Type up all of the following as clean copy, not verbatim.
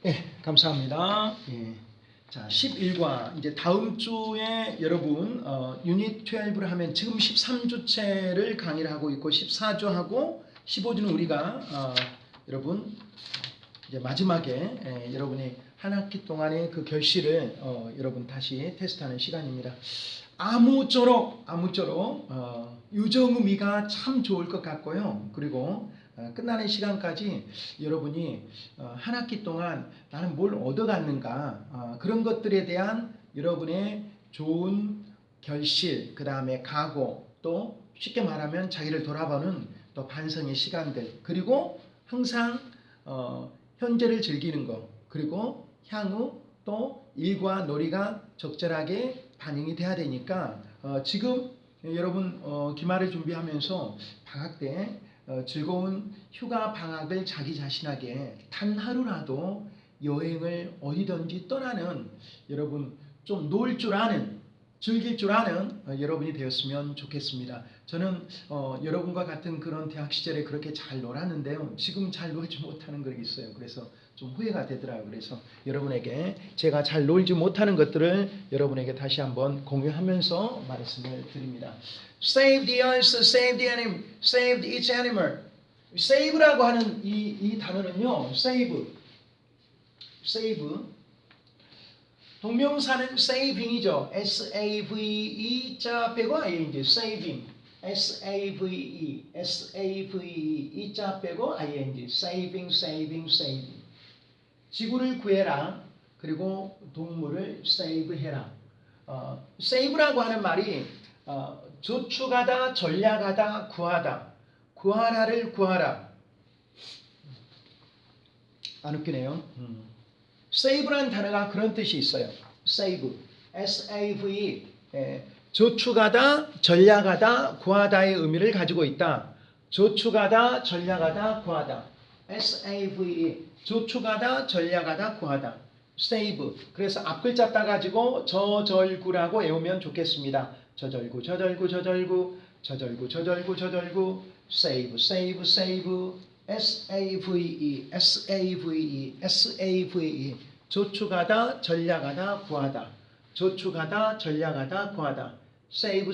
네, 감사합니다. 예. 자, 11과 이제 다음 주에 여러분 유닛 12를 하면 지금 13주째를 강의를 하고 있고 14주하고 15주는 우리가 여러분 이제 마지막에 여러분이 한 학기 동안의 그 결실을 여러분 다시 테스트하는 시간입니다. 아무쪼록 유정의미가 참 좋을 것 같고요. 그리고 끝나는 시간까지 여러분이 한 학기 동안 나는 뭘 얻어갔는가 그런 것들에 대한 여러분의 좋은 결실, 그 다음에 각오, 또 쉽게 말하면 자기를 돌아보는 또 반성의 시간들, 그리고 항상 현재를 즐기는 것, 그리고 향후 또 일과 놀이가 적절하게 반영이 돼야 되니까 지금 여러분 기말을 준비하면서 방학 때 즐거운 휴가 방학을 자기 자신에게 단 하루라도 여행을 어디든지 떠나는 여러분 좀 놀 줄 아는 즐길 줄 아는 여러분이 되었으면 좋겠습니다. 저는 여러분과 같은 그런 대학 시절에 그렇게 잘 놀았는데요. 지금 잘 놀지 못하는 게 있어요. 그래서 좀 후회가 되더라고요. 그래서 여러분에게 제가 잘 놀지 못하는 것들을 여러분에게 다시 한번 공유하면서 말씀을 드립니다. Save the earth, save the animal, save each animal. save라고 하는 이 단어는요. save. 동명사는 saving이죠. S-A-V-E 자 빼고 ing, saving. S-A-V-E, S-A-V-E 이 자 빼고 ing, saving. 지구를 구해라. 그리고 동물을 save해라. save라고 하는 말이 조축하다, 전략하다, 구하다. 구하라를 구하라. 안 웃기네요. save라는 단어가 그런 뜻이 있어요. save, S-A-V-E, 조축하다, 전략하다, 구하다의 의미를 가지고 있다. 조축하다, 전략하다, 구하다. S-A-V-E, 조축하다, 전략하다, 구하다. save. 그래서 앞글자 따가지고 저절구라고 외우면 좋겠습니다. 저절구, save. S-A-V-E. 조축하다, 전략하다, 구하다. 조축하다, 전략하다, 구하다. save.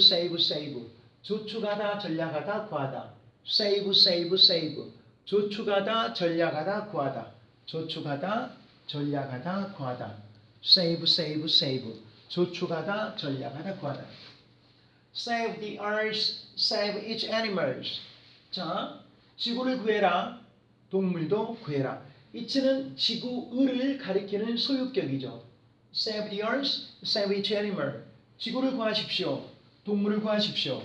조축하다, 전략하다, 구하다. save. 조축하다, 전략하다, 구하다. 조축하다, 전략하다, 구하다. save. 조축하다, 전략하다, 구하다. Save the earth, save each animals. 자, 지구를 구해라. 동물도 구해라. 이치는 지구를 가리키는 소유격이죠. Save the earth, save each animal. 지구를 구하십시오. 동물을 구하십시오.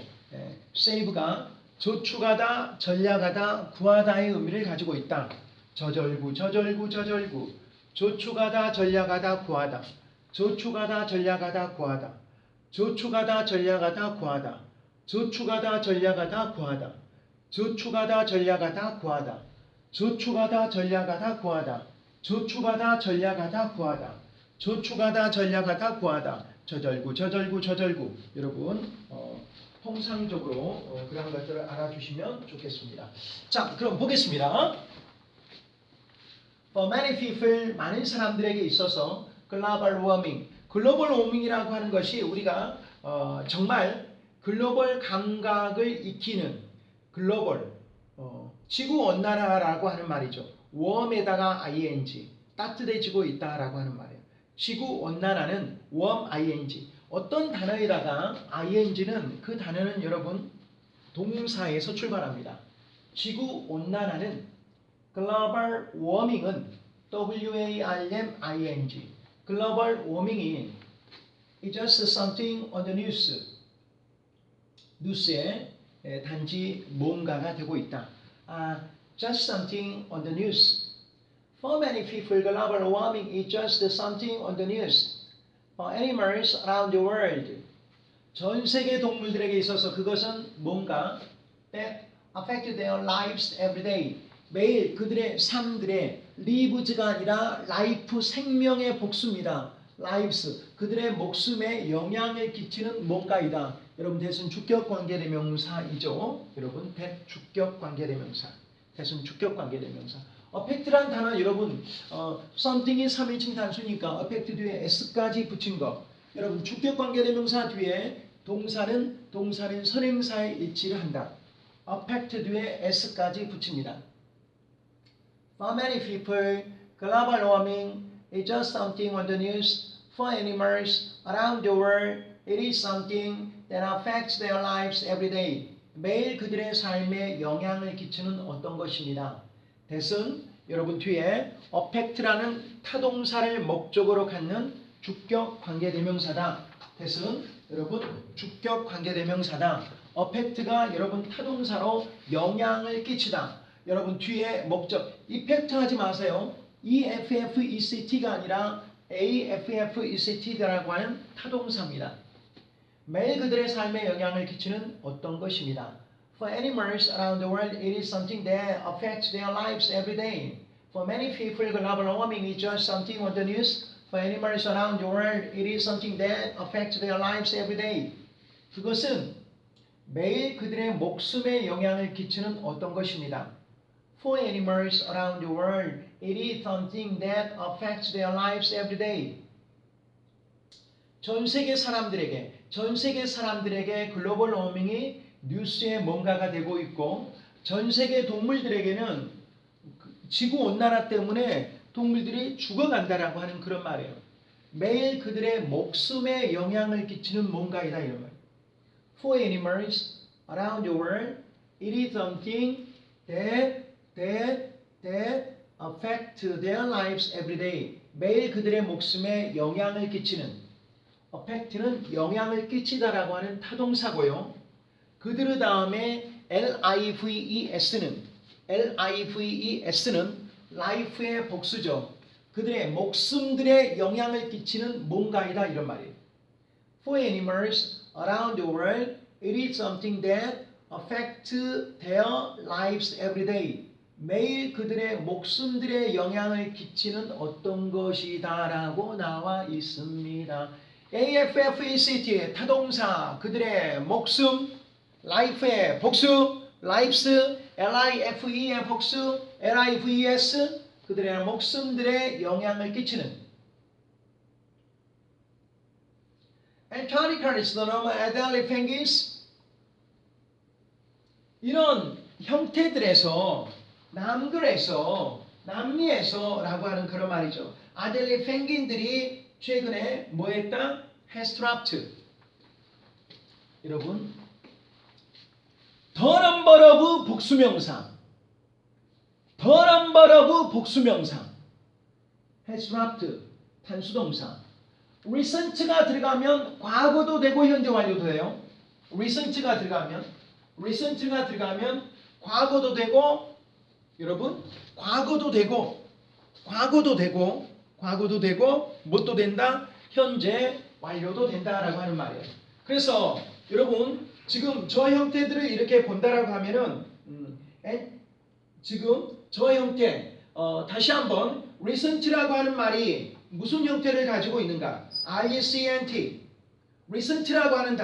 save가 조축하다, 전략하다, 구하다의 의미를 가지고 있다. 저절구. 조축하다, 전략하다, 구하다. 조축하다, 전략하다, 구하다. 조축하다, 전략하다, 구하다. 조축하다, 전략하다, 구하다. 조축하다, 전략하다, 구하다. 조축하다, 전략하다, 구하다. 조축하다, 전략하다, 구하다. 조축하다, 전략하다, 구하다. 저절구. 여러분 통상적으로 그런 것들을 알아주시면 좋겠습니다. 자, 그럼 보겠습니다. For many people, 많은 사람들에게 있어서 글로벌 워밍이라고 하는 것이 우리가 정말 글로벌 감각을 익히는 글로벌 지구 온난화라고 하는 말이죠. 웜에다가 ing 따뜻해지고 있다라고 하는 말이에요. 지구 온난화는 웜 ing 어떤 단어에다가 ing는 그 단어는 여러분 동사에서 출발합니다. 지구 온난화는 글로벌 워밍은 WARMING 글로벌 워밍이 is just something on the news. 뉴스에 단지 뭔가가 되고 있다. Just something on the news. For many people, global warming is just something on the news. For animals around the world. 전 세계 동물들에게 있어서 그것은 뭔가 that affect their lives every day. 매일 그들의 삶들의 lives가 아니라 life 생명의 복수입니다. lives 그들의 목숨에 영향을 끼치는 뭔가이다. 여러분 대순 주격 관계대명사이죠. 여러분 대주격 관계대명사. 대순 주격 관계대명사. affect란 단어 여러분 something이 3인칭 단수니까 affect 뒤에 s까지 붙인 거. 여러분 주격 관계대명사 뒤에 동사는 선행사의 일치를 한다. affect 뒤에 s까지 붙입니다. For many people, global warming is just something on the news. For animals around the world, it is something that affects their lives every day. 매일 그들의 삶에 영향을 끼치는 어떤 것입니다. that은 여러분 뒤에 affect라는 타동사를 목적으로 갖는 주격 관계대명사다. that은 여러분 주격 관계대명사다. affect가 여러분 타동사로 영향을 끼치다. 여러분 뒤에 목적 effect 하지 마세요. EFFECT가 아니라 AFFECT라고 하는 타동사입니다. 매일 그들의 삶에 영향을 끼치는 어떤 것입니다. For animals around the world, it is something that affects their lives every day. For many people, global warming is just something on the news. For animals around the world, it is something that affects their lives every day. 그것은 매일 그들의 목숨에 영향을 끼치는 어떤 것입니다. For animals around the world, it is something that affects their lives every day. 전 세계 사람들에게 글로벌 워밍이 뉴스에 뭔가가 되고 있고 전 세계 동물들에게는 지구 온난화 때문에 동물들이 죽어간다라고 하는 그런 말이에요. 매일 그들의 목숨에 영향을 끼치는 뭔가이다 이런 말. For animals around the world, it is something that affect their lives every day. 매일 그들의 목숨에 영향을 끼치는 affect는 영향을 끼치다라고 하는 타동사고요. 그들 다음에 LIVES는 life의 복수죠. 그들의 목숨들에 영향을 끼치는 뭔가이다 이런 말이에요. For animals around the world, it is something that affects their lives every day. 매일 그들의 목숨들에 영향을 끼치는 어떤 것이다라고 나와 있습니다. AFFECT의 타동사 그들의 목숨, life의 복수, lives, LIFE의 복수, LIVES 그들의 목숨들에 영향을 끼치는 Antarctica is the name of Adelie penguins. 이런 형태들에서 남극에서 남미에서라고 하는 그런 말이죠. 아델리 펭귄들이 최근에 뭐 했다? has dropped. 여러분 the number of 복수명사 the number of 복수명사 has dropped 단수동사 recent가 들어가면 과거도 되고 현재 완료도 돼요. recent가 들어가면 과거도 되고 여러분 과거도 되고 뭣도 된다? 현재 완료도 된다라고 하는 말이에요. 그래서 여러분 지금 저 형태들을 이렇게 본다라고 하면은 지금 저 형태 다시 한번 recent라고 하는 말이 무슨 형태를 가지고 있는가? recent recent라고 하는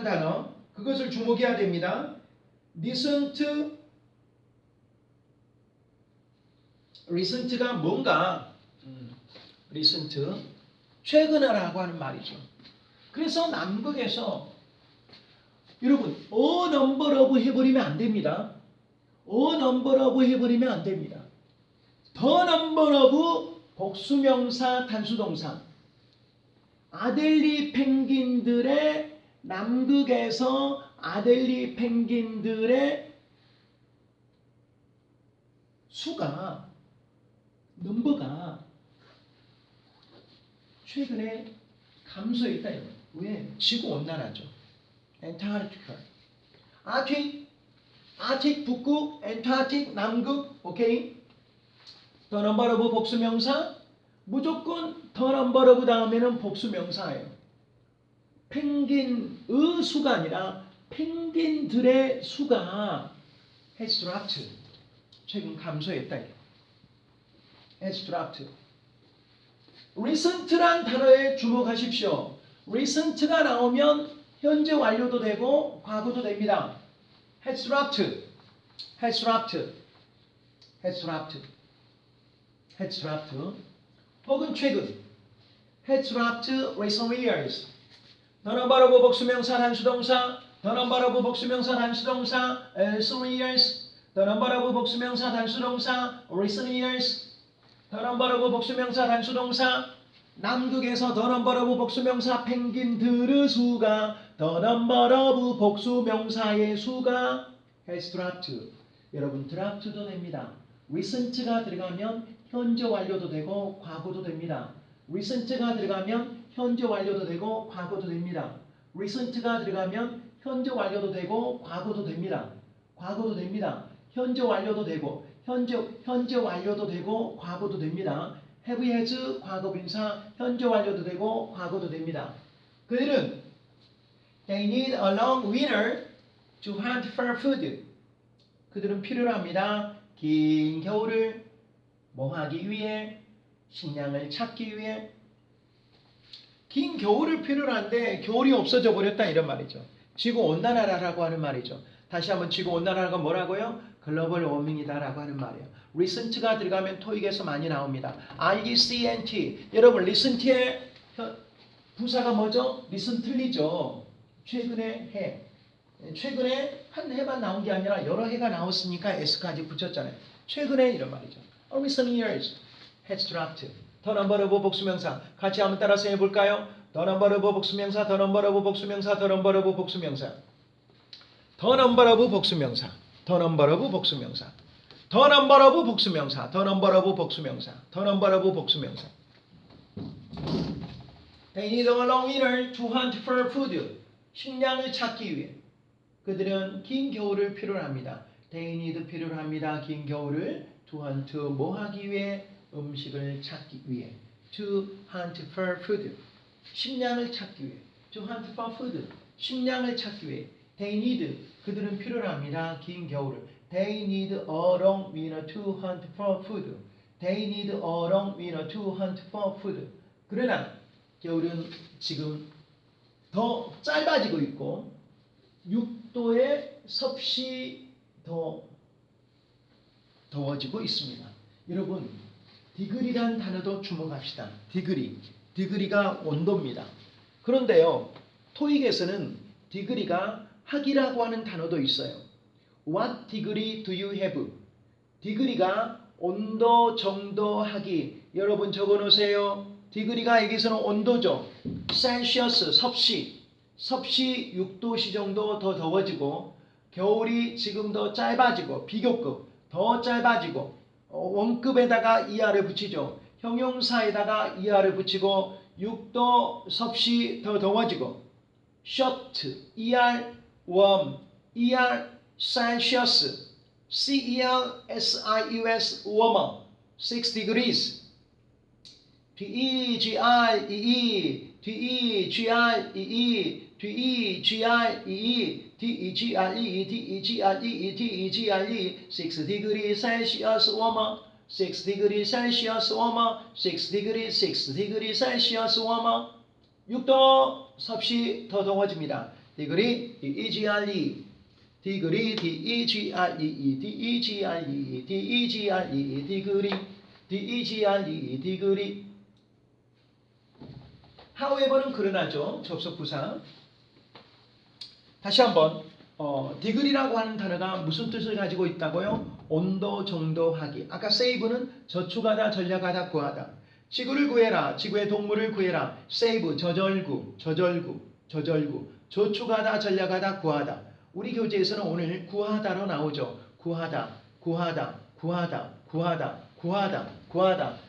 단어 그것을 주목해야 됩니다. recent가 뭔가 recent 최근에라고 하는 말이죠. 그래서 남극에서 여러분 a number of 해버리면 안 됩니다. a number of 해버리면 안 됩니다. the number of 복수명사 단수동사 아델리 펭귄들의 남극에서 아델리 펭귄들의 수가 넘버가 최근에 감소했다. 왜? 지구온난화죠. 엔타르티카 아틱 북극, 엔타르틱 남극. 오케이? the number of 복수명사 무조건 the number of 다음에는 복수명사예요. 펭귄의 수가 아니라 펭귄들의 수가 has dropped. 최근 감소했다. has dropped. recent란 단어에 주목하십시오. recent가 나오면 현재 완료도 되고 과거도 됩니다. has dropped. has dropped. has dropped. 혹은 최근. has dropped recent years. The number of 복수명사 단수동사. The number of 복수명사 단수동사 recent years. The number of 복수명사 단수동사 recent years. The number of 복수명사 단수동사 남극에서 the number of 복수명사 펭귄들의 수가 the number of 복수명사의 수가 has dropped. 여러분 dropped도 됩니다. recent가 들어가면 현재 완료도 되고 과거도 됩니다. recent가 들어가면 현재 완료도 되고 과거도 됩니다. recent가 들어가면 현재 완료도 되고 과거도 됩니다. 과거도 됩니다. 현재 완료도 되고 현재 완료도 되고 과거도 됩니다. have has 과거분사 현재 완료도 되고 과거도 됩니다. 그들은 they need a long winter to hunt for food. 그들은 필요로 합니다. 긴 겨울을 뭐 하기 위해? 식량을 찾기 위해. 긴 겨울을 필요로 한데 겨울이 없어져 버렸다 이런 말이죠. 지구온난화라고 하는 말이죠. 다시 한번 지구온난화가 뭐라고요? 글로벌 워밍이다라고 하는 말이에요. recent가 들어가면 토익에서 많이 나옵니다. recent. 여러분 recent의 부사가 뭐죠? recently죠. 최근에 해. 최근에 한 해만 나온 게 아니라 여러 해가 나왔으니까 s까지 붙였잖아요. 최근에 이런 말이죠. recent years has dropped. The number of 복수명사. 같이 한번 따라서 해볼까요? The number of 복수명사, the number of 복수명사, the number of 복수명사. The number of 복수명사, the number of 복수명사. The number of 복수명사, the number of 복수명사, the number of 복수명사. They need a long winter to hunt for food. 식량을 찾기 위해. 그들은 긴 겨울을 필요로 합니다. They need 필요로 합니다. 긴 겨울을 to hunt 뭐 하기 위해? 음식을 찾기 위해. To hunt for food. 식량을 찾기 위해. To hunt for food. 식량을 찾기 위해. They need 그들은 필요로 합니다. 긴 겨울을. They need a long winter to hunt for food. They need a long winter to hunt for food. 그러나 겨울은 지금 더 짧아지고 있고 6도의 섭씨 더 더워지고 있습니다. 여러분 디그리란 단어도 주목합시다. 디그리가 온도입니다. 그런데요 토익에서는 디그리가 학이라고 하는 단어도 있어요. What degree do you have? 디그리가 온도 정도 학이. 여러분 적어놓으세요. 디그리가 여기서는 온도죠. 셀시어스 섭씨 6도씨 정도 더 더워지고 겨울이 지금 더 짧아지고 비교급 더 짧아지고 원급에다가 ER을 붙이죠. 형용사에다가 ER을 붙이고 6도 섭씨 더 더워지고 short ER warm ER Celsius CELSIUS warmer 6 degrees DEGREE DEGREE DEGREE DEGREE DEGREE DEGREE 6 degrees Celsius warmer 6 degrees Celsius warmer 6 degrees Celsius warmer 6도 섭씨 더 더워집니다. 디그리 DEGREE 디그리 DEGREE DEGREE DEGREE 디그리 DEGREE 디그리 however는 그러나죠. 접속 부사. 다시 한번 디그리라고 하는 단어가 무슨 뜻을 가지고 있다고요? 온도, 정도, 하기. 아까 save는 저축하다, 전략하다, 구하다. 지구를 구해라, 지구의 동물을 구해라. save, 저절구. 저축하다, 전략하다, 구하다. 우리 교재에서는 오늘 구하다로 나오죠. 구하다.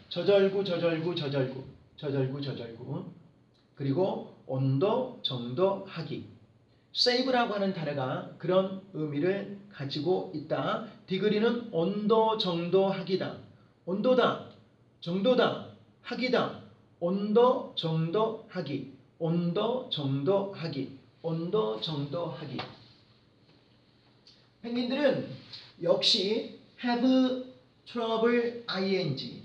저절구. 그리고 온도, 정도, 하기. save라고 하는 단어가 그런 의미를 가지고 있다. 디그리는 온도, 정도, 하기다. 온도다, 정도다, 하기다. 온도, 정도, 하기. 온도, 정도, 하기. 온도, 정도, 하기. 펭귄들은 역시 have trouble ing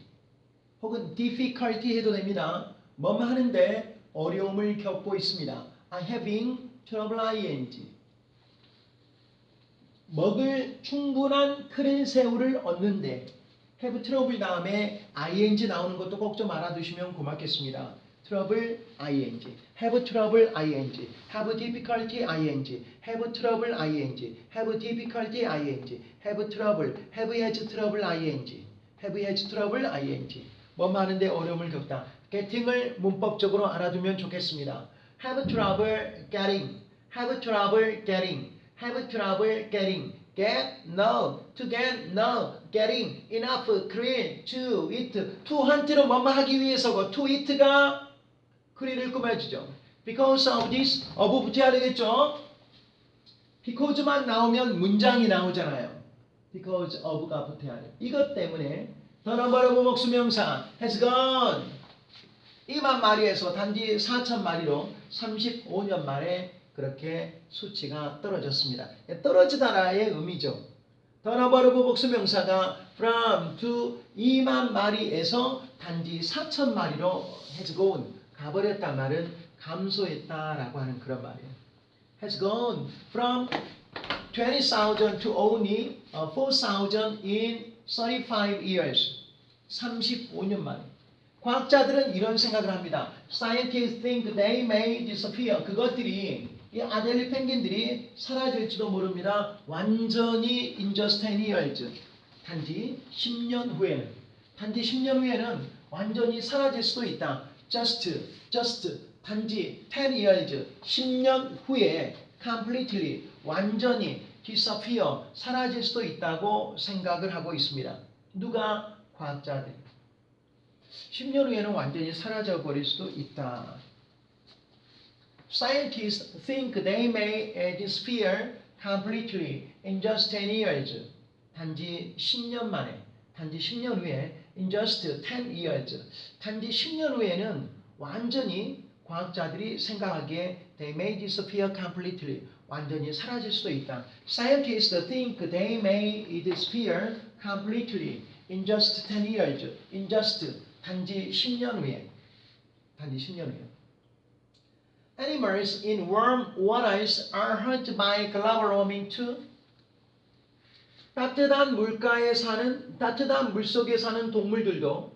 혹은 difficulty 해도 됩니다. 뭐 하는데 어려움을 겪고 있습니다. I'm having trouble ing. 먹을 충분한 크릴 새우를 얻는데 have trouble 다음에 ing 나오는 것도 꼭 좀 알아두시면 고맙겠습니다. trouble ing, have trouble ing, have difficulty ing, have trouble ing, have difficulty ing, have trouble, have has trouble ing, have has trouble ing. 뭐 하는데 어려움을 겪다. getting을 문법적으로 알아두면 좋겠습니다. have trouble getting, have trouble getting, have trouble getting. Get, no, to get, no, getting, enough, create, to eat. to hunt는 뭐뭐 하기 위해서고 to eat가 create를 꾸며주죠. Because of this, of 붙여야 되겠죠. because만 나오면 문장이 나오잖아요. Because of가 붙어야 돼요. 이것 때문에 the number of 목수명사 has gone 2만 마리에서 단지 4천 마리로 35년 만에 그렇게 수치가 떨어졌습니다. 떨어지다라의 의미죠. The number of 목수명사가 from to 2만 마리에서 단지 4천 마리로 has gone 가버렸단 말은 감소했다라고 하는 그런 말이에요. has gone from 20,000 to only 4,000 in 35 years. 35년 만에. 과학자들은 이런 생각을 합니다. Scientists think they may disappear. 그것들이 이 아델리 펭귄들이 사라질지도 모릅니다. 완전히 in just 10 years. 단지 10년 후에는. 단지 10년 후에는 완전히 사라질 수도 있다. just 단지 10 years. 10년 후에 completely 완전히 disappear 사라질 수도 있다고 생각을 하고 있습니다. 누가? 과학자들. 10년 후에는 완전히 사라져 버릴 수도 있다. Scientists think they may disappear completely in just 10 years. 단지 10년 만에, 단지 10년 후에 in just 10 years. 단지 10년 후에는 완전히 과학자들이 생각하기에 they may disappear completely. 완전히 사라질 수도 있다. Scientists think they may disappear completely in just 10 years. in just 단지 10년 후에. 단지 10년 후에. Animals in warm waters are hurt by global warming too. 따뜻한 물속에 사는 동물들도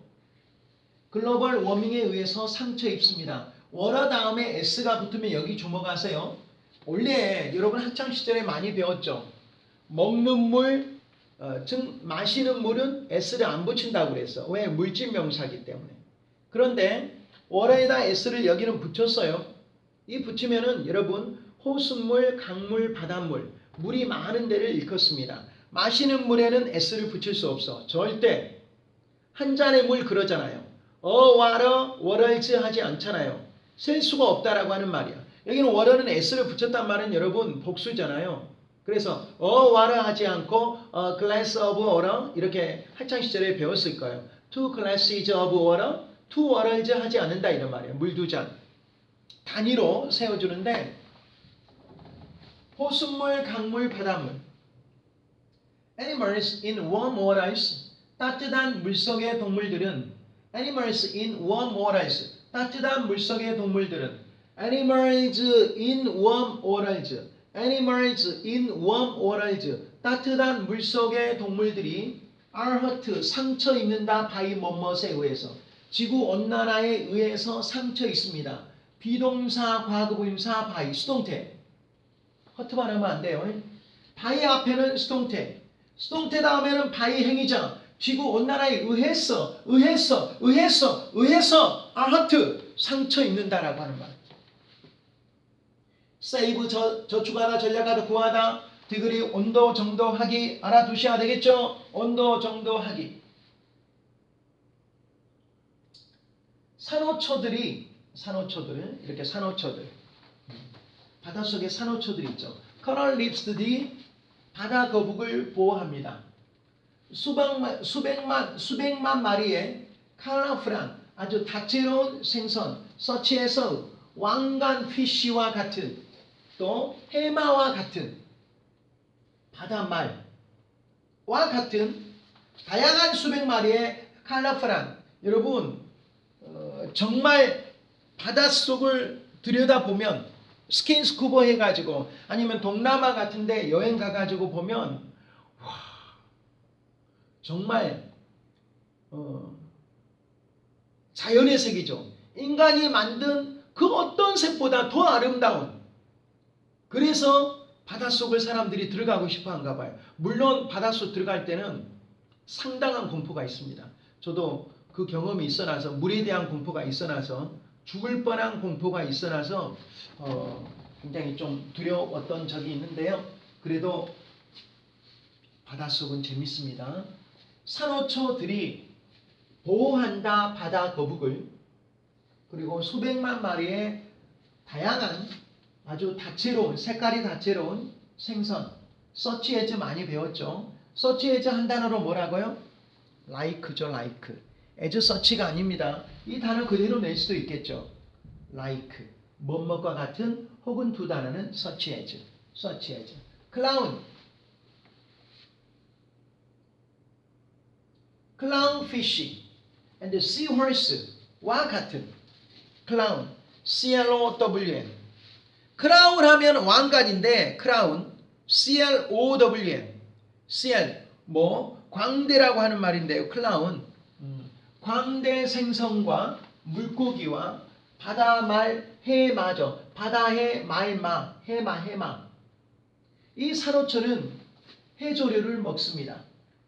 글로벌 워밍에 의해서 상처 입습니다. 워러 다음에 s가 붙으면 여기 주목하세요. 원래 여러분 학창 시절에 많이 배웠죠. 먹는 물, 즉 마시는 물은 s를 안 붙인다고 그랬어. 왜? 물질 명사기 때문에. 그런데 워러에다 s를 여기는 붙였어요. 이 붙이면은 여러분 호수물, 강물, 바닷물, 물이 많은 데를 일컫습니다. 마시는 물에는 s를 붙일 수 없어. 절대. 한 잔의 물 그러잖아요. water, waters 하지 않잖아요. 셀 수가 없다라고 하는 말이야. 여기는 water는 s를 붙였단 말은 여러분 복수잖아요. 그래서 water 하지 않고 glass of water 이렇게 학창 시절에 배웠을 거예요. two glasses of water, two waters 하지 않는다 이런 말이에요. 물 두 잔. 단위로 세워주는데 호수물, 강물, 바닷물. Animals in warm waters. 따뜻한 물속의 동물들은 Animals in warm waters. 따뜻한 물속의 동물들은 Animals in warm waters. Animals in warm waters. 따뜻한 물속의 동물들이 are hurt. 상처 입는다. by 뭐뭐에 의해서. 지구온난화에 의해서 상처 있습니다. 비동사, 과거부임사, by. 수동태. hurt 발음하면 안 돼요. by 앞에는 수동태. 수동태 다음에는 by 행위자. 지구온난화에 의해서 are hurt. 상처 입는다라고 하는 말. save 저축하다, 전략하다, 구하다, 디그리, 온도, 정도, 하기 알아두셔야 되겠죠? 온도, 정도, 하기. 산호초들, 이렇게 산호초들. 바닷속에 산호초들이 있죠. coral reefs들이 바다 거북을 보호합니다. 수백만 마리의 컬러풀한 아주 다채로운 생선, 서치에서 왕관피쉬와 같은 또 해마와 같은 바다말과 같은 다양한 수백 마리의 컬러풀한 여러분 정말 바닷속을 들여다보면 스킨스쿠버 해가지고 아니면 동남아 같은데 여행 가가지고 보면 와 정말 자연의 색이죠. 인간이 만든 그 어떤 색보다 더 아름다운, 그래서 바닷속을 사람들이 들어가고 싶어 한가 봐요. 물론 바닷속 들어갈 때는 상당한 공포가 있습니다. 저도 그 경험이 있어나서, 물에 대한 공포가 있어나서, 죽을 뻔한 공포가 있어나서 굉장히 좀 두려웠던 적이 있는데요. 그래도 바닷속은 재밌습니다. 산호초들이 보호한다 바다 거북을, 그리고 수백만 마리의 다양한 아주 다채로운, 색깔이 다채로운 생선, 서치에즈 많이 배웠죠. 서치에즈 한 단어로 뭐라고요? like죠, like. as such가 아닙니다. 이 단어 그대로 낼 수도 있겠죠. like, 뭐뭐과 같은, 혹은 두 단어는 such as, such as. clown, clownfish and seahorse와 같은 clown, C-L-O-W-N. 크라운 하면 왕관인데 크라운, C-L-O-W-N, CL 뭐 광대라고 하는 말인데요. 클라운, 광대 생선과 물고기와 바다말 해마죠. 바다해 말마, 해마. 이 산호초는 해조류를 먹습니다.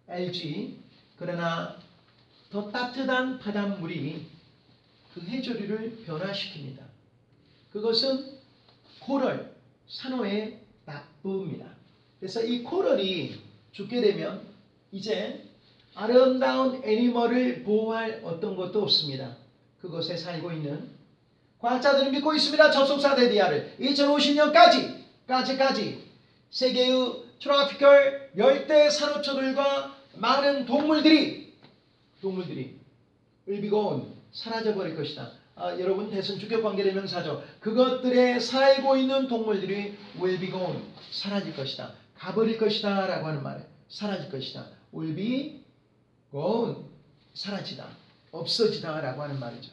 알지? 그러나 더 따뜻한 바닷물이 그 해조류를 변화시킵니다. 그것은 코럴, 산호의 나쁨입니다. 그래서 이 코럴이 죽게 되면 이제 아름다운 애니멀을 보호할 어떤 것도 없습니다. 그곳에 살고 있는 과학자들은 믿고 있습니다. 접속사 대디아를 2050년까지 세계의 트로피컬 열대 산호초들과 많은 동물들이 을비고온 사라져버릴 것이다. 여러분 대선 주격관계대명사죠. 그것들에 살고 있는 동물들이 will be gone, 사라질 것이다. 가버릴 것이다 라고 하는 말이에요. 사라질 것이다. will be gone, 사라지다. 없어지다 라고 하는 말이죠.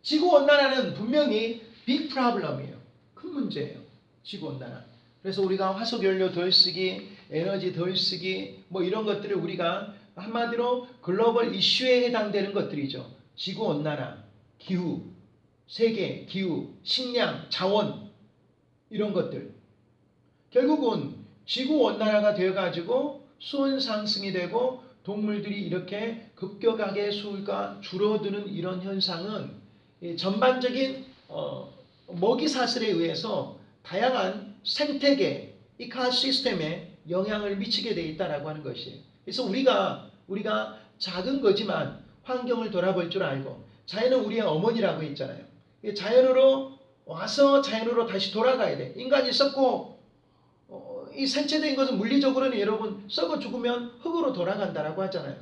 지구온난화는 분명히 big problem이에요. 큰 문제예요. 지구온난화. 그래서 우리가 화석연료 덜 쓰기, 에너지 덜 쓰기 뭐 이런 것들을 우리가 한마디로 글로벌 이슈에 해당되는 것들이죠. 지구온난화, 기후, 세계, 기후, 식량, 자원 이런 것들. 결국은 지구온난화가 되어가지고 수온 상승이 되고 동물들이 이렇게 급격하게 수가 줄어드는 이런 현상은 전반적인 먹이 사슬에 의해서 다양한 생태계, 이코시스템에 영향을 미치게 돼 있다라고 하는 것이에요. 그래서 우리가 작은 거지만 환경을 돌아볼 줄 알고, 자연은 우리의 어머니라고 했잖아요. 자연으로 와서 자연으로 다시 돌아가야 돼. 인간이 썩고 이 생체적인 것은 물리적으로는 여러분 썩어 죽으면 흙으로 돌아간다라고 하잖아요.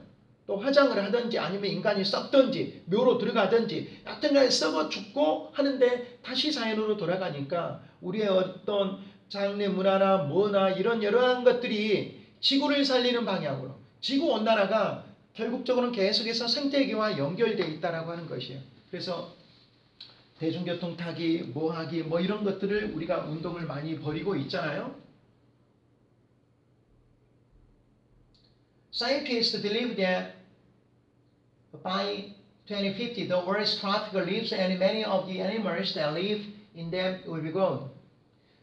또 화장을 하든지 아니면 인간이 썩든지 묘로 들어가든지 하여튼간에 썩어 죽고 하는데 다시 자연으로 돌아가니까 우리의 어떤 장래 문화나 뭐나 이런 여러한 것들이 지구를 살리는 방향으로, 지구온난화가 결국적으로는 계속해서 생태계와 연결되어 있다라고 하는 것이에요. 그래서 대중교통 타기, 뭐 하기, 뭐 이런 것들을 우리가 운동을 많이 벌이고 있잖아요. Scientists believe that by 2050, the world's tropical reefs and many of the animals that live in them will be gone.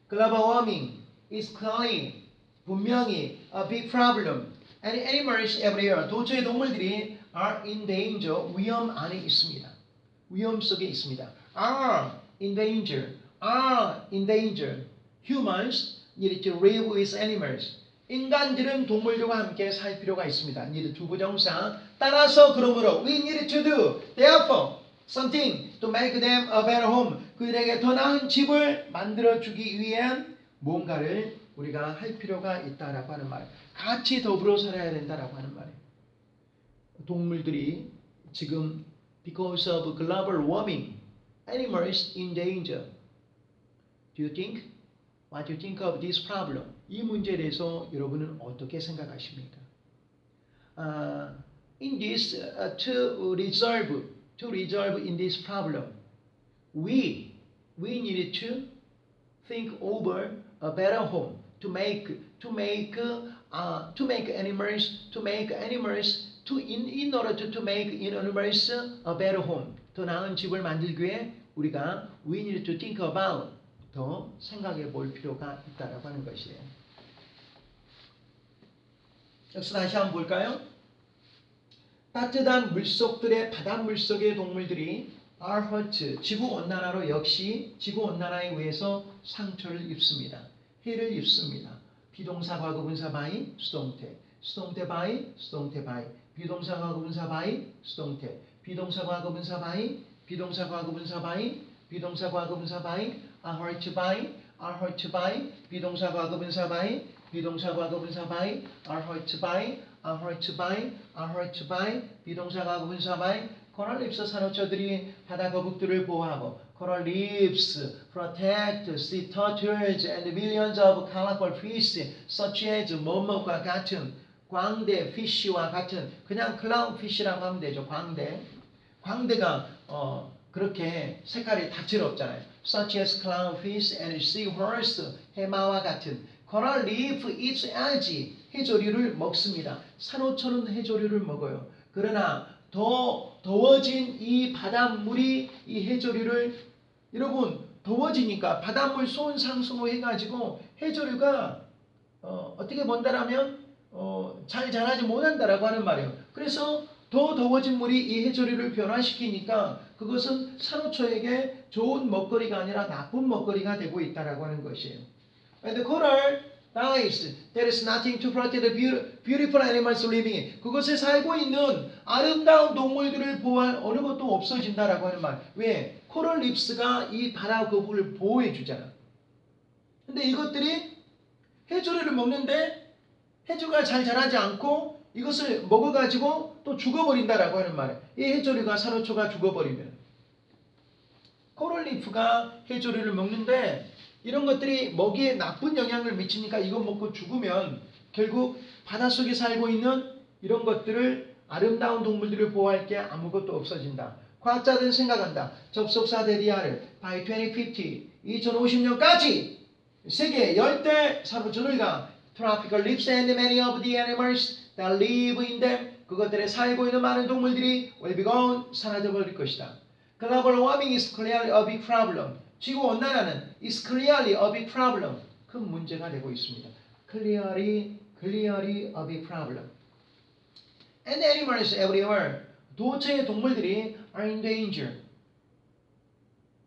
Global warming is clearly, 분명히 a big problem. And animals everywhere, 도처의 동물들이 are in danger, 위험 안에 있습니다. 위험 속에 있습니다. Are in danger. Humans need to live with animals. 인간들은 동물들과 함께 살 필요가 있습니다. need 두 부정사. 따라서 그러므로 we need to do, therefore, something to make them a better home. 그들에게 더 나은 집을 만들어주기 위한 뭔가를 우리가 할 필요가 있다라고 하는 말. 같이 더불어 살아야 된다라고 하는 말이에요. 동물들이 지금 because of global warming, animals in danger. Do you think? What do you think of this problem? 이 문제에 대해서 여러분은 어떻게 생각하십니까? In this to resolve in this problem, we need to think over a better home to make animals in order to make animals a better home. 더 나은 집을 만들기 위해 우리가 we need to think about 더 생각해 볼 필요가 있다라고 하는 것이에요. 여기서 다시 한번 볼까요? 따뜻한 물속들의 바닷물 속의 동물들이 are hurt, 지구온난화로 역시 지구온난화에 의해서 상처를 입습니다. 해를 입습니다. 비동사 과거분사 by 수동태, 수동태 by 수동태 by, 비동사 과거분사 by 수동태, 비동사 과거분사 by, 비동사 과거분사 by, 비동사 과거분사 by, are hurt by, are hurt by, 비동사 과거분사 by, 비동사 과거분사 by, are hurt by, are hurt by, are hurt by, 비동사 과거분사 by. 코랄 립스 산호초들이 바다 거북들을 보호하고 coral reefs protect sea turtles and millions of colorful fish such as 뭐뭐과 같은 광대 fish와 같은 그냥 clownfish라고 하면 되죠. 광대가 그렇게 색깔이 다채롭잖아요. such as clownfish and seahorse 해마와 같은 coral reef eats algae 해조류를 먹습니다. 산호초는 해조류를 먹어요. 그러나 더 더워진 이 바닷물이 이 해조류를 여러분 더워지니까 바닷물 수온 상승으로 해가지고 해조류가 어떻게 본다라면 잘 자라지 못한다라고 하는 말이에요. 그래서 더 더워진 물이 이 해조류를 변화시키니까 그것은 산호초에게 좋은 먹거리가 아니라 나쁜 먹거리가 되고 있다라고 하는 것이에요. And the coral dies. There is nothing to protect the beautiful animals living in. 그것에 살고 있는 아름다운 동물들을 보호할 어느 것도 없어진다라고 하는 말. 왜? 코럴 립스가 이 바다 거북을 보호해 주잖아. 근데 이것들이 해조류를 먹는데 해조가 잘 자라지 않고 이것을 먹어가지고 또 죽어버린다라고 하는 말이에요. 이 해조류가 산호초가 죽어버리면 코럴 리프가 해조류를 먹는데 이런 것들이 먹이에 나쁜 영향을 미치니까 이거 먹고 죽으면 결국 바닷속에 살고 있는 이런 것들을 아름다운 동물들을 보호할 게 아무것도 없어진다. 과학자들은 생각한다. 접속사 대리아를 by 2050, 2050년까지 세계 열대 산호초들과 tropical reefs and many of the animals that live in them 그것들에 살고 있는 많은 동물들이 will be gone 사라져 버릴 것이다. Global warming is clearly a big problem. 지구온난화는 is clearly a big problem. 큰 문제가 되고 있습니다. Clearly a big problem. And animals everywhere. 도처의 동물들이 are in danger.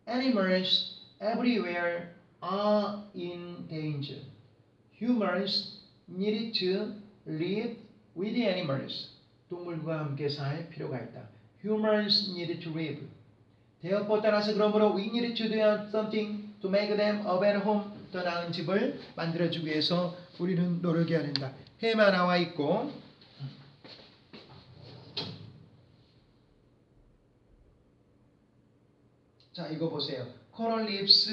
Animals everywhere are in danger. Humans need to live with the animals. 동물과 함께 살 필요가 있다. Humans need to live. 대어법 따라서 그러므로 we need to do something to make them a better home. 더 나은 집을 만들어주기 위해서 우리는 노력해야 된다. 해마 나와 있고 자 이거 보세요. Coral reefs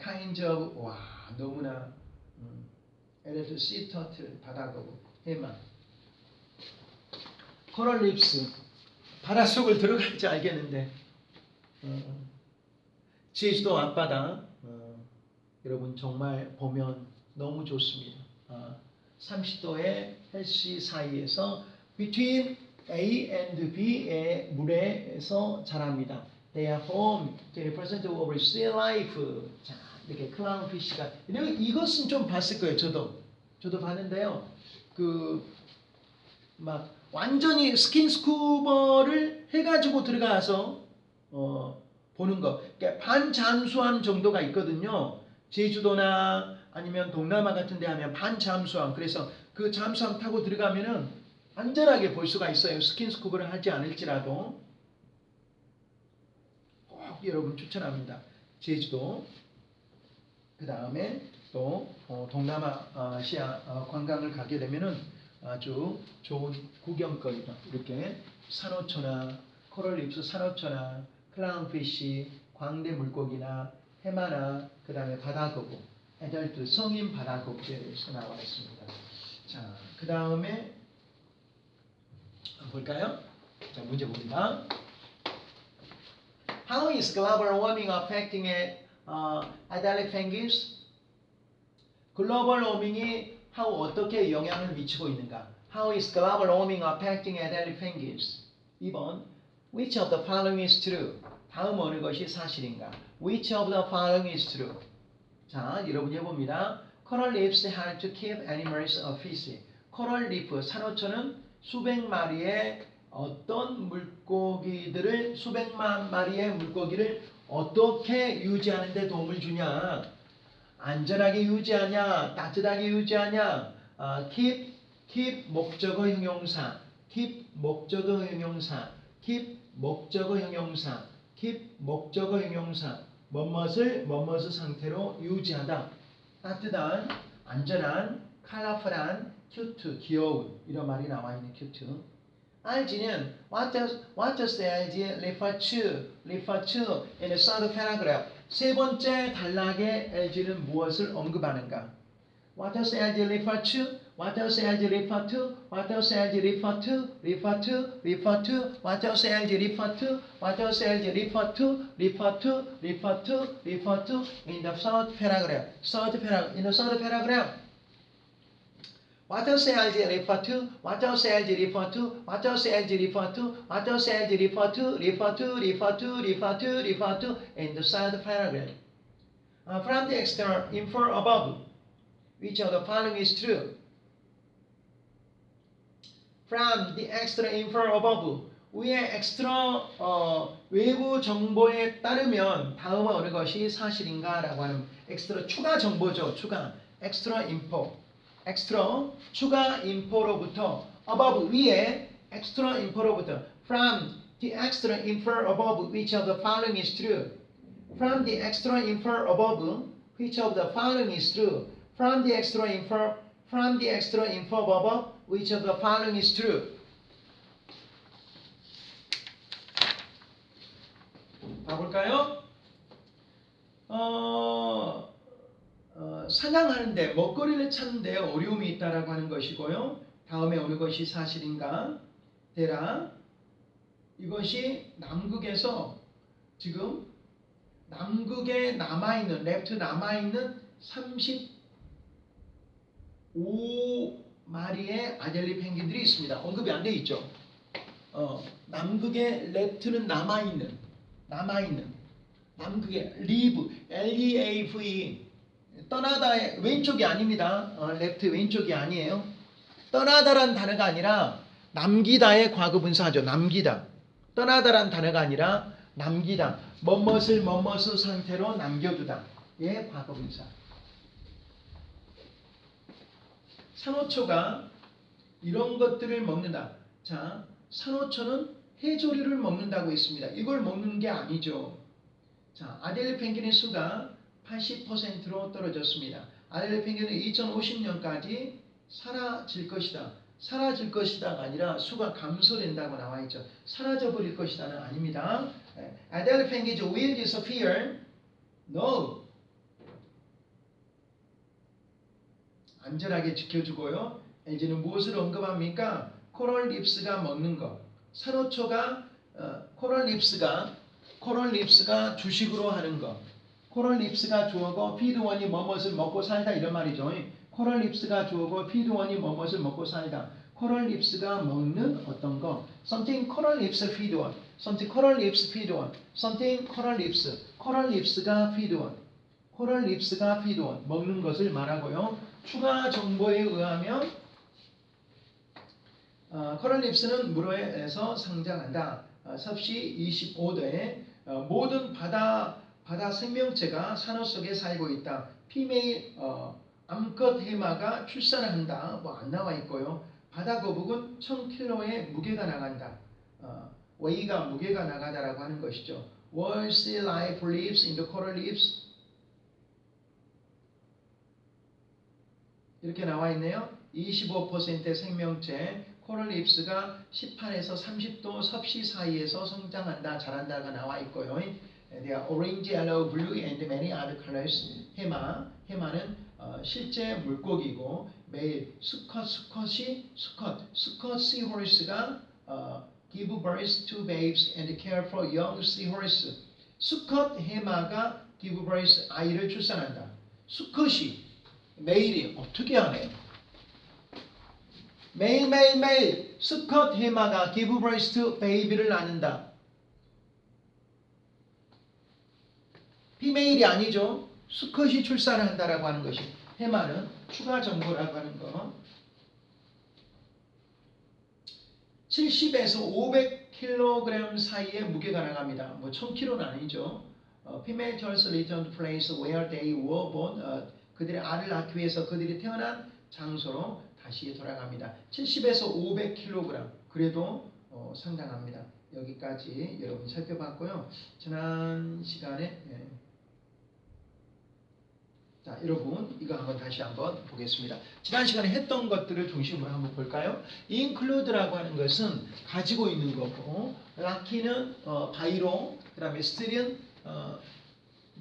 kinds of 와 너무나 에레트 sea turtle 바다거북 해마 Coral reefs 바닷속을 들어갈지 알겠는데 제주도 앞바다 여러분 정말 보면 너무 좋습니다. 30도의 헬시 사이에서 between A and B의 물에서 자랍니다. They are home, they represent our sea life. 자, 이렇게 clownfish가 이것은 좀 봤을 거예요. 저도 봤는데요. 막 완전히 스킨스쿠버를 해가지고 들어가서 보는 거. 그러니까 반잠수함 정도가 있거든요. 제주도나 아니면 동남아 같은 데 하면 반잠수함. 그래서 그 잠수함 타고 들어가면은 안전하게 볼 수가 있어요. 스킨스쿠버를 하지 않을지라도. 꼭 여러분 추천합니다. 제주도. 그 다음에 또 동남아시아 관광을 가게 되면은 아주 좋은 구경거리다. 이렇게 산호초나 코럴 립스 산호초나 클라운피쉬, 광대 물고기나 해마나 그 다음에 바다거북, 애들도 성인 바다거북에 대해서 나와 있습니다. 자, 그 다음에 볼까요? 자, 문제 봅니다. How is global warming affecting Adelie Penguins 글로벌 워밍이 어떻게 영향을 미치고 있는가? How is global warming affecting Adelie Penguins? 2번 Which of the following is true? 다음 어느 것이 사실인가? Which of the following is true? 자, 여러분이 해봅니다. Coral reefs help to keep animals busy. 코랄 리프, 산호초는 수백만 마리의 물고기를 어떻게 유지하는 데 도움을 주냐? 안전하게 유지하냐? 따뜻하게 유지하냐? keep 목적어 형용사. keep 목적어 형용사. 뭐뭇을 상태로 유지하다. 따뜻한, 안전한, 컬러풀한, 큐트, 귀여운 이런 말이 나와 있는 큐트. RG는 what does the RG refer to in the third paragraph? 세 번째 단락의 LG는 무엇을 언급하는가? What does the LG refer to? What does the LG refer to? What does the LG refer to? What does the LG refer to? What does the LG refer to? In the third paragraph. In the third paragraph. What does the LG refer to? What does the LG refer to? What does the LG refer to? What does the LG refer to? In the third paragraph. From the external info above, which of the following is true? From the extra info above, 위의 엑스트라 외부 정보에 따르면 다음은 어느 것이 사실인가? 라고 하는 엑스트라 추가 정보죠. 엑스트라 추가 인포로부터 above 위에 엑스트라 인포로부터 from the extra info above, which of the following is true? From the extra info above, which of the following is true? From the extra info above, which of the following is true? 봐볼까요? 사냥하는데 먹거리를 찾는데 어려움이 있다라고 하는 것이고요. 다음에 어느 것이 사실인가? 대라. 이것이 남극에서 지금 남극에 남아있는 35마리의 아델리 펭귄들이 있습니다. 언급이 안 돼 있죠. 남극에 랩트는 남아있는 남극에 Leave 떠나다의 왼쪽이 아닙니다. 랩트 왼쪽이 아니에요. 떠나다란 단어가 아니라 남기다의 과거분사죠. 남기다. 떠나다란 단어가 아니라 남기다. 뭐뭇을 상태로 남겨두다. 예, 과거분사. 산호초가 이런 것들을 먹는다. 자, 산호초는 해조류를 먹는다고 했습니다. 이걸 먹는 게 아니죠. 자, 아델리 펭귄의 수가 80%로 떨어졌습니다. 아델리 펭귄은 2050년까지 사라질 것이다가 아니라 수가 감소된다고 나와 있죠. 사라져버릴 것이다는 아닙니다. Adelie penguins will disappear. No. 안전하게 지켜주고요. 이제는 무엇을 언급합니까? 코럴 립스가 먹는 것. 산호초가 코럴 립스가 주식으로 하는 것. 코럴 립스가 주어고 피드원이 뭐뭇을 먹고 살다 이런 말이죠. 코럴 립스가 주어고 피드원이 뭐뭇을 먹고 살다. 코럴 립스가 먹는 어떤 거. Something coral lips feed on. Something coral lips feed on. Something coral lips. coral lips가 feed on. coral lips가 feed on. 먹는 것을 말하고요. 추가 정보에 의하면 코럴 립스는 물에서 성장한다. 섭씨 25도에 모든 바다 생명체가 산호 속에 살고 있다. 피메일 암컷 해마가 출산을 한다. 뭐 안 나와 있고요. 바다 거북은 1000kg의 무게가 나간다. 웨이가 무게가 나가다라고 하는 것이죠. World sea life lives in the coral reefs. 이렇게 나와 있네요. 25%의 생명체 코럴 립스가 18에서 30도 섭씨 사이에서 성장한다, 자란다가 나와 있고요. They are orange, yellow, blue, and many other colors. 해마는 실제 물고기고 매일 수컷 seahorse가 give birth to babes and care for young seahorse. 수컷 해마가 give birth 아이를 출산한다. 수컷이 매일이 어떻게 하네요? 매일 수컷 해마가 give birth to baby를 낳는다. 피메일이 아니죠. 수컷이 출산을 한다라고 하는 것이 해마는 추가 정보라고 하는 거. 70에서 500kg 사이의 무게가 나갑니다. 뭐 1000kg는 아니죠. Female turtles return to place where they were born. 그들의 알을 낳기 위해서 그들이 태어난 장소로 다시 돌아갑니다. 70에서 500kg. 그래도 상당합니다. 여기까지 여러분 살펴봤고요. 지난 시간에 자, 여러분 이거 한번 다시 한번 보겠습니다. 지난 시간에 했던 것들을 중심으로 한번 볼까요? include라고 하는 것은 가지고 있는 거고, lucky는 바이로, 그 다음에 steal은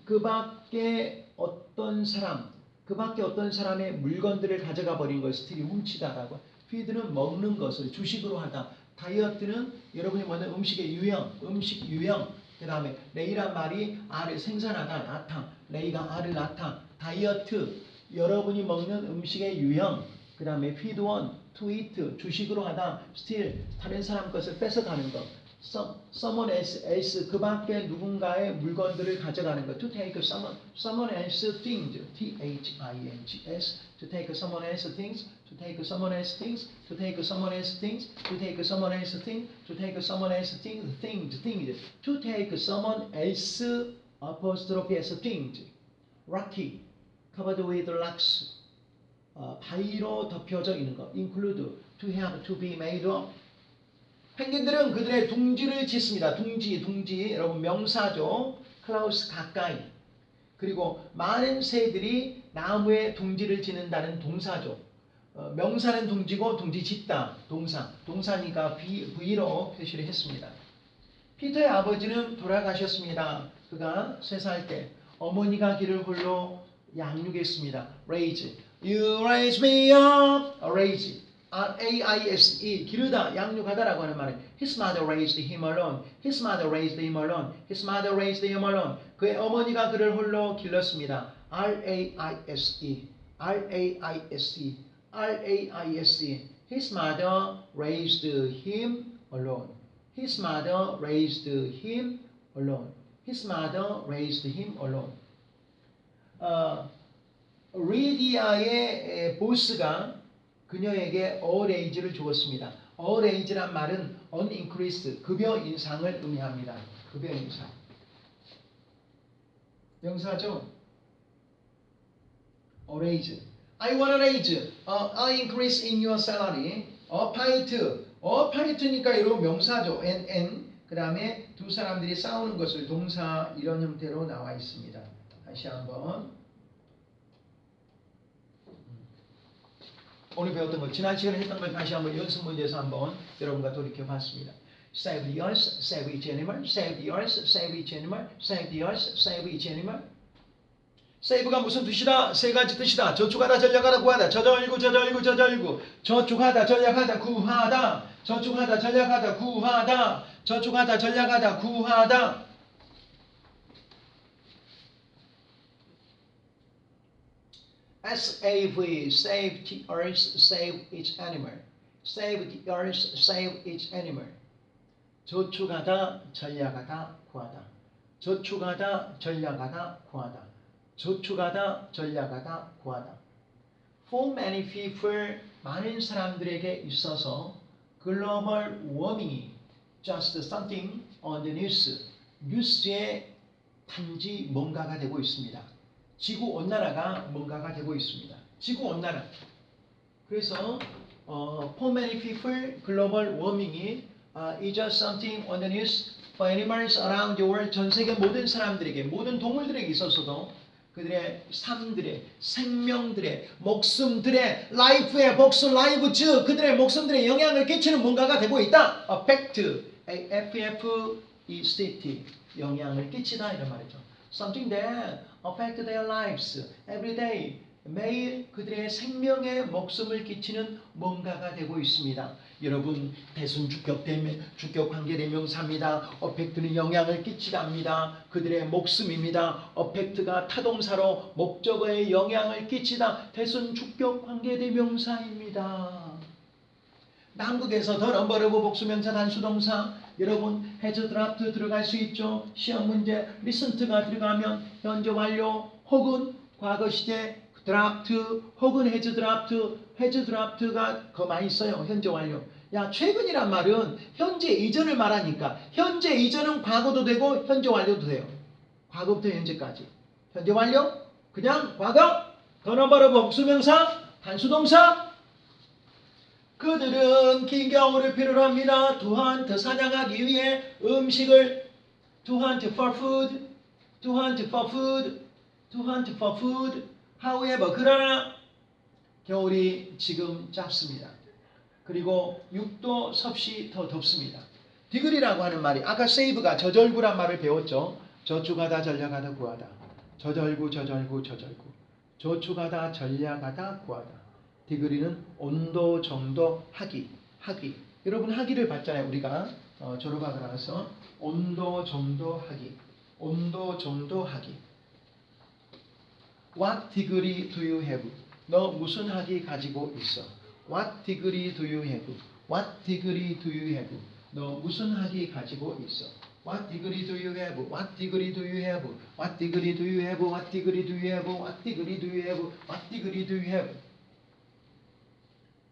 그 밖에 어떤 사람의 물건들을 가져가 버린 것을 steal이 훔치다라고, feed는 먹는 것을 주식으로 하다, 다이어트는 여러분이 먹는 음식의 유형, 그 다음에 레이란 말이 알을 생산하다, 낳다, 레이가 알을 낳다, 다이어트, 여러분이 먹는 음식의 유형, 그 다음에 feed on, to eat, 주식으로 하다, steal, 다른 사람 것을 뺏어가는 것, someone else, 그 밖에 누군가의 물건들을 가져가는 것, to take someone else things, T-H-I-N-G-S, to take someone else things, to take someone else things, to take someone else things, to take someone else things, to take someone else things, to take someone else apostrophe s things, rocky, covered with rocks, 바위로 덮여져 있는 것, include, to have, to be made of. 펭귄들은 그들의 둥지를 짓습니다. 둥지, 여러분 명사죠. close, 가까이. 그리고 많은 새들이 나무에 둥지를 짓는다는 동사죠. 명사는 둥지고 둥지 짓다, 동사니까 V로 표시를 했습니다. 피터의 아버지는 돌아가셨습니다. 그가 3살 때 어머니가 그를 홀로 양육했습니다. raise, you raise me up, raise, R-A-I-S-E, 기르다, 양육하다라고 하는 말은 his mother raised him alone, his mother raised him alone, his mother raised him alone. 그의 어머니가 그를 홀로 길렀습니다. R-A-I-S-E, R-A-I-S-E, R-A-I-S-E. His mother raised him alone. His mother raised him alone. His mother raised him alone. 리디아의 보스가 그녀에게 어레이즈를 주었습니다. 어레이즈란 말은 unincrease, 급여 인상을 의미합니다. 급여 인상. 명사죠. 어레이즈. I want a raise. I increase in your salary. fight. 이런 명사죠. and. 그 다음에 두 사람들이 싸우는 것을 동사 이런 형태로 나와 있습니다. 다시 한번. 오늘 배웠던 것, 지난 시간에 했던 걸 다시 한번 연습 문제에서 한번 여러분과 돌이켜 봤습니다. Save the earth, save each animal, save the earth, save each animal, save the earth, save each animal. save가 무슨 뜻이다? 세 가지 뜻이다. 저축하다, 전략하다, 구하다. 저절구. 저축하다, 전략하다, 구하다. 저축하다, 전략하다, 구하다. 저축하다, 전략하다, 구하다. SAV, save the earth, save each animal. Save the earth, save each animal. 저축하다, 전략하다, 구하다. 저축하다, 전략하다, 구하다. 저축하다, 전략하다, 구하다. For many people, 많은 사람들에게 있어서 글로벌 워밍이 just something on the news, 뉴스에 단지 뭔가가 되고 있습니다. 지구온난화가 뭔가가 되고 있습니다. 지구온난화. 그래서 for many people, 글로벌 워밍이 is just something on the news for animals around the world. 전 세계 모든 사람들에게, 모든 동물들에게 있어서도 그들의 삶들의, 생명들의, 목숨들의, 라이프의 목숨, 라이브즈, 그들의 목숨들의 영향을 끼치는 뭔가가 되고 있다. affect, A-F-F-E-C-T, 영향을 끼치다 이런 말이죠. Something that affect their lives every day. 매일 그들의 생명에 목숨을 끼치는 뭔가가 되고 있습니다. 여러분, 대순 주격 관계 대명사입니다. 어펙트는 영향을 끼치답니다. 그들의 목숨입니다. 어펙트가 타동사로 목적어에 영향을 끼치다. 대순 주격 관계 대명사입니다. 한국에서 더 넘버러브 복수명사 단수동사 여러분 has dropped 들어갈 수 있죠. 시험 문제 listened가 들어가면 현재 완료 혹은 과거 시제 dropped 혹은 has dropped가 더 많이 써요. 현재 완료. 야, 최근이란 말은 현재 이전을 말하니까 현재 이전은 과거도 되고 현재 완료도 돼요. 과거부터 현재까지. 현재 완료 그냥 과거 더 넘버러브 복수명사 단수동사 그들은 긴 겨울을 필요로 합니다. to hunt 사냥하기 위해 음식을 to hunt for food, to hunt for food, to hunt for food. However, 그러나 겨울이 지금 짧습니다. 그리고 6도 섭씨 더 덥습니다. 디글이라고 하는 말이 아까 save가 저절구란 말을 배웠죠. 저축하다 전략하다 구하다. 저절구 저축하다 전략하다 구하다. 디그리는 온도 정도 하기. 여러분 하기를 봤잖아요. 우리가 졸업하고 나서 온도 정도 하기. What degree do you have? 너 무슨 학위 가지고 있어? What degree do you have? What degree do you have? 너 무슨 학위 가지고 있어? What degree do you have? What degree do you have? What degree do you have? What degree do you have? What degree do you have? What degree do you have?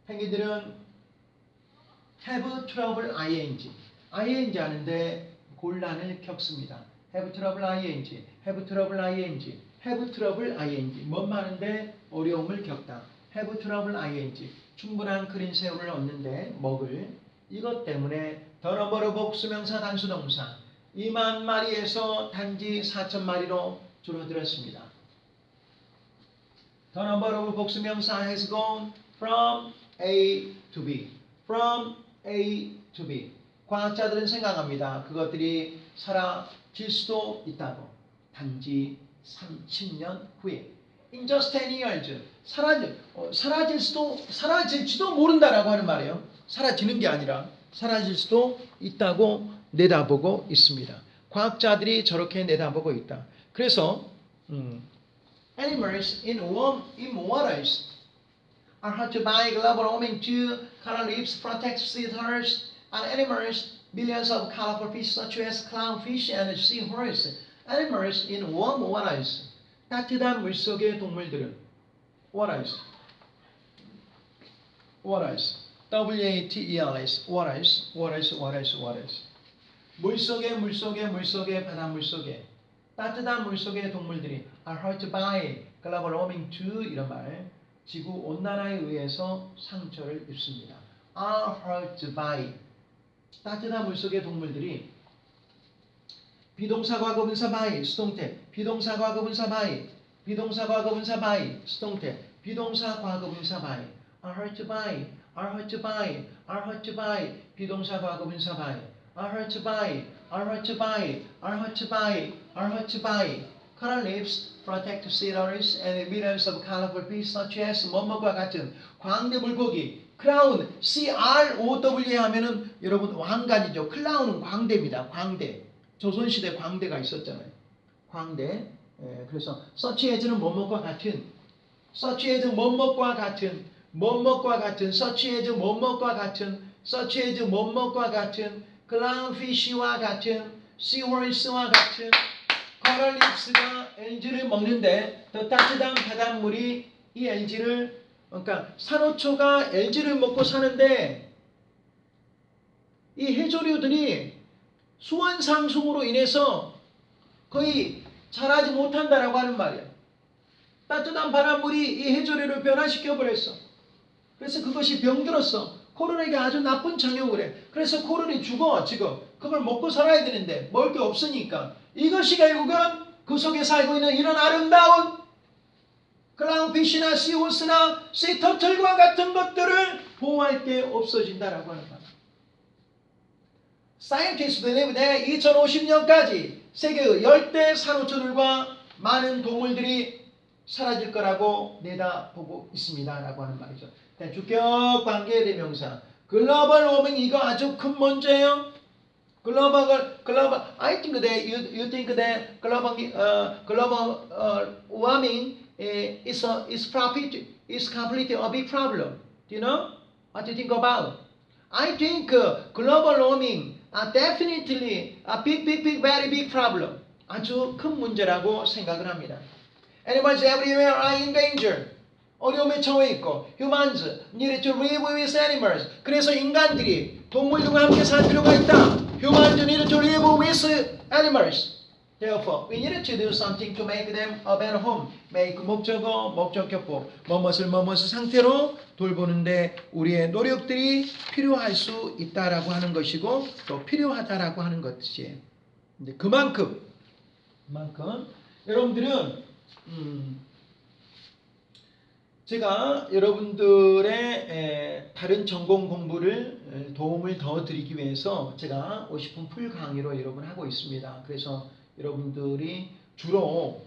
행위들은 have trouble ing 하는데 곤란을 겪습니다. have trouble ing 뭔 말인데 어려움을 겪다. have trouble ing 충분한 그린 새우를 얻는데 먹을 이것 때문에 더 넘버러브 복수명사 단수동사 2만 마리에서 단지 4천 마리로 줄어들었습니다. 더 넘버러브 복수명사 has gone from A to B. From A to B. 과학자들은 생각합니다. 그것들이 사라질 수도 있다고. 단지 30년 후에. In just 10 years. 사라질지도 모른다라고 하는 말이에요. 사라지는 게 아니라 사라질 수도 있다고 내다보고 있습니다. 과학자들이 저렇게 내다보고 있다. 그래서 animals in waters are hard to buy global warming to coral reefs protect sea turtles and animals billions of colorful fish such as clownfish and seahorse animals in warm waters 따뜻한 물속의 동물들은 waters waters 물속에 바닷물 속에 따뜻한 물속의 동물들이 are hard to buy global warming to 이런 말 지구 온난화에 의해서 상처를 입습니다. are hurt by 따뜻한 물속의 동물들이 비동사 과거 분사 by 수동태 비동사 과거 분사 by 수동태 비동사 과거 분사 by are hurt by 비동사 과거 분사 by are hurt by coral reefs protect sea turtles and millions of colorful fish such as 뭐뭐과 같은 광대 물고기 크라운 CROW 하면은 여러분 왕관이죠. 클라운은 광대입니다. 광대 조선시대 광대가 있었잖아요. 광대 그래서 such as는 뭐뭐과 같은 such as 뭐뭐과 같은 such as 뭐뭐과 같은 clownfish와 같은 seahorse와 같은 coral reefs가 LG를 먹는데 더 따뜻한 바닷물이 이 LG를 그러니까 산호초가 LG를 먹고 사는데 이 해조류들이 수온 상승으로 인해서 거의 자라지 못한다라고 하는 말이야. 따뜻한 바닷물이 이 해조류를 변화시켜 버렸어. 그래서 그것이 병들었어. 코랄에게 아주 나쁜 작용을 해. 그래서 코랄이 죽어 지금. 그걸 먹고 살아야 되는데 먹을 게 없으니까 이것이 결국은 그 속에 살고 있는 이런 아름다운 클라운피쉬나 시호스나 시터틀과 같은 것들을 보호할 게 없어진다라고 하는 거야. Scientists believe that 2050년까지 세계의 열대 산호초들과 많은 동물들이 사라질 거라고 내다보고 있습니다라고 하는 말이죠. 주격 관계대명사. 글로벌 워밍 이거 아주 큰 문제예요. I think that you think that global warming is completely a big problem. Do you know what do you think about? I think global warming are definitely a big, very big problem. 아주 큰 문제라고 생각을 합니다. Animals everywhere are in danger. 어려움에 처해 있고 humans need to live with animals. 그래서 인간들이 동물들과 함께 살 필요가 있다. Humans need to live with animals. Therefore, we need to do something to make them a better home. make 목적어, 목적격보, 뭐뭇을 상태로 돌보는데 우리의 노력들이 필요할 수 있다라고 하는 것이고 또 필요하다라고 하는 것이에요. 근데 그만큼 여러분들은 제가 여러분들의 다른 전공 공부를 도움을 더 드리기 위해서 제가 50분 풀 강의로 여러분 하고 있습니다. 그래서 여러분들이 주로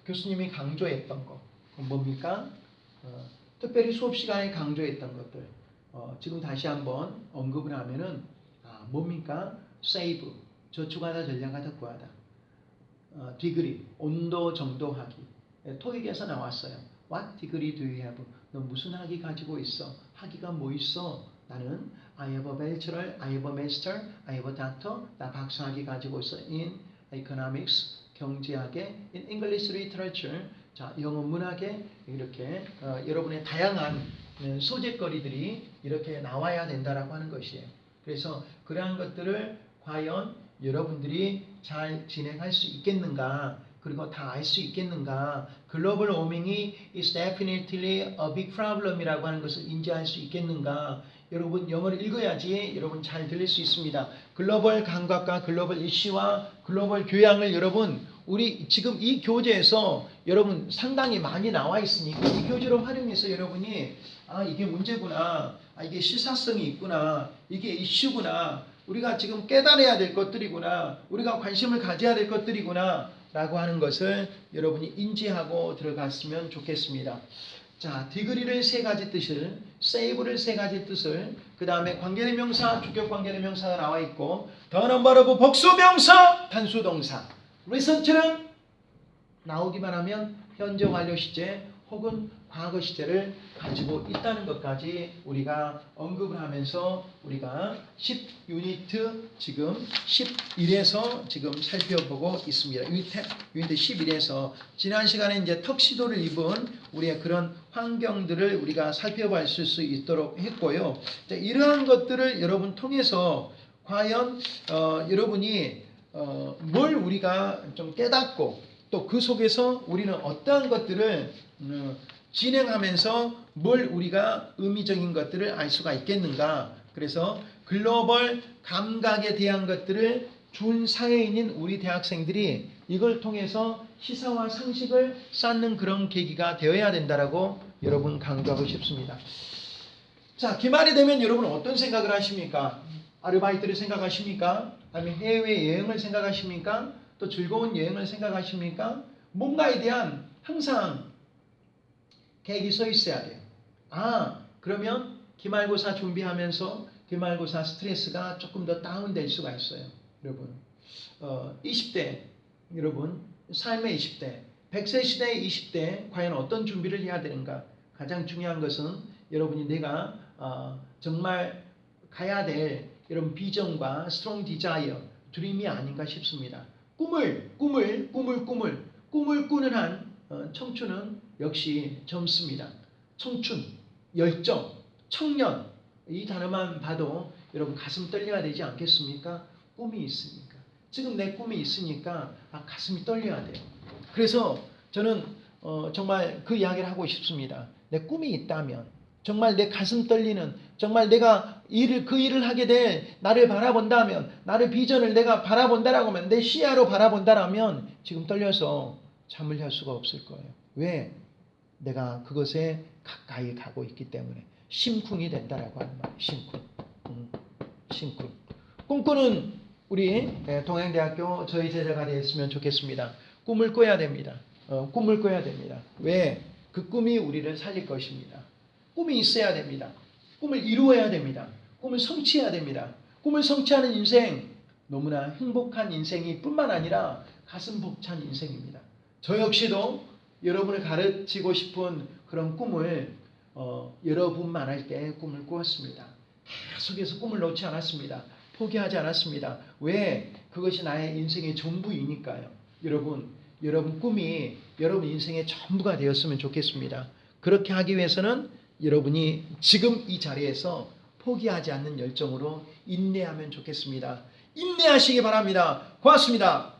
교수님이 강조했던 거 뭡니까? 특별히 수업 시간에 강조했던 것들 지금 다시 한번 언급을 하면은 뭡니까? save, 저축하다, 전략하다, 구하다. 디그리, 온도 정도하기. 토익에서 나왔어요. What degree do you have? 너 무슨 학위 가지고 있어? 학위가 뭐 있어? 나는 I have a bachelor, I have a master, I have a doctor. 나 박사학위 가지고 있어. In economics, 경제학에, in English literature, 자 영어 문학에 이렇게 여러분의 다양한 소재거리들이 이렇게 나와야 된다라고 하는 것이에요. 그래서 그러한 것들을 과연 여러분들이 잘 진행할 수 있겠는가? 그리고 다 알 수 있겠는가? 글로벌 워밍이 is definitely a big problem이라고 하는 것을 인지할 수 있겠는가? 여러분 영어를 읽어야지 여러분 잘 들릴 수 있습니다. 글로벌 감각과 글로벌 이슈와 글로벌 교양을 여러분 우리 지금 이 교재에서 여러분 상당히 많이 나와 있으니까 이 교재를 활용해서 여러분이 이게 문제구나, 이게 시사성이 있구나, 이게 이슈구나, 우리가 지금 깨달아야 될 것들이구나, 우리가 관심을 가져야 될 것들이구나 라고 하는 것을 여러분이 인지하고 들어갔으면 좋겠습니다. 자, 디그리를 세 가지 뜻을, save를 세 가지 뜻을, 그 다음에 관계대명사, 주격 관계대명사가 나와 있고, 더 넘버러브 복수명사, 단수동사, recent는 나오기만 하면 현재 완료 시제 혹은 과거 시제를 가지고 있다는 것까지 우리가 언급을 하면서 우리가 10유니트 지금 11에서 지금 살펴보고 있습니다. 유니트 11에서 지난 시간에 이제 턱시도를 입은 우리의 그런 환경들을 우리가 살펴볼 수 있도록 했고요. 자, 이러한 것들을 여러분 통해서 과연 여러분이 뭘 우리가 좀 깨닫고 또 그 속에서 우리는 어떠한 것들을 진행하면서 뭘 우리가 의미적인 것들을 알 수가 있겠는가. 그래서 글로벌 감각에 대한 것들을 준 사회인인 우리 대학생들이 이걸 통해서 시사와 상식을 쌓는 그런 계기가 되어야 된다라고 여러분 강조하고 싶습니다. 자, 기말이 되면 여러분 어떤 생각을 하십니까? 아르바이트를 생각하십니까? 아니면 해외 여행을 생각하십니까? 또 즐거운 여행을 생각하십니까? 뭔가에 대한 항상 계획이 서 있어야 돼요. 그러면 기말고사 준비하면서 기말고사 스트레스가 조금 더 다운될 수가 있어요. 여러분 20대 여러분 삶의 20대 100세 시대의 20대 과연 어떤 준비를 해야 되는가? 가장 중요한 것은 여러분이 내가 정말 가야 될 이런 비전과 스트롱 디자이어 드림이 아닌가 싶습니다. 꿈을 꾸는 한 청춘은 역시 젊습니다. 청춘, 열정, 청년 이 단어만 봐도 여러분 가슴 떨려야 되지 않겠습니까? 꿈이 있으니까. 지금 내 꿈이 있으니까 가슴이 떨려야 돼요. 그래서 저는 정말 그 이야기를 하고 싶습니다. 내 꿈이 있다면 정말 내 가슴 떨리는 정말 내가 그 일을 하게 될 나를 바라본다면 나를 비전을 내가 바라본다라고 하면 내 시야로 바라본다라면 지금 떨려서 잠을 잘 수가 없을 거예요. 왜? 내가 그것에 가까이 가고 있기 때문에 심쿵이 된다라고 하는 말이에요. 심쿵. 꿈꾸는 우리 동양대학교 저희 제자가 되었으면 좋겠습니다. 꿈을 꿔야 됩니다. 꿈을 꿔야 됩니다. 왜? 그 꿈이 우리를 살릴 것입니다. 꿈이 있어야 됩니다. 꿈을 이루어야 됩니다. 꿈을 성취해야 됩니다. 꿈을 성취하는 인생, 너무나 행복한 인생이 뿐만 아니라 가슴 벅찬 인생입니다. 저 역시도 여러분을 가르치고 싶은 그런 꿈을 여러분만 할 때 꿈을 꾸었습니다. 계속해서 꿈을 놓지 않았습니다. 포기하지 않았습니다. 왜? 그것이 나의 인생의 전부이니까요. 여러분 꿈이 여러분 인생의 전부가 되었으면 좋겠습니다. 그렇게 하기 위해서는 여러분이 지금 이 자리에서 포기하지 않는 열정으로 인내하면 좋겠습니다. 인내하시기 바랍니다. 고맙습니다.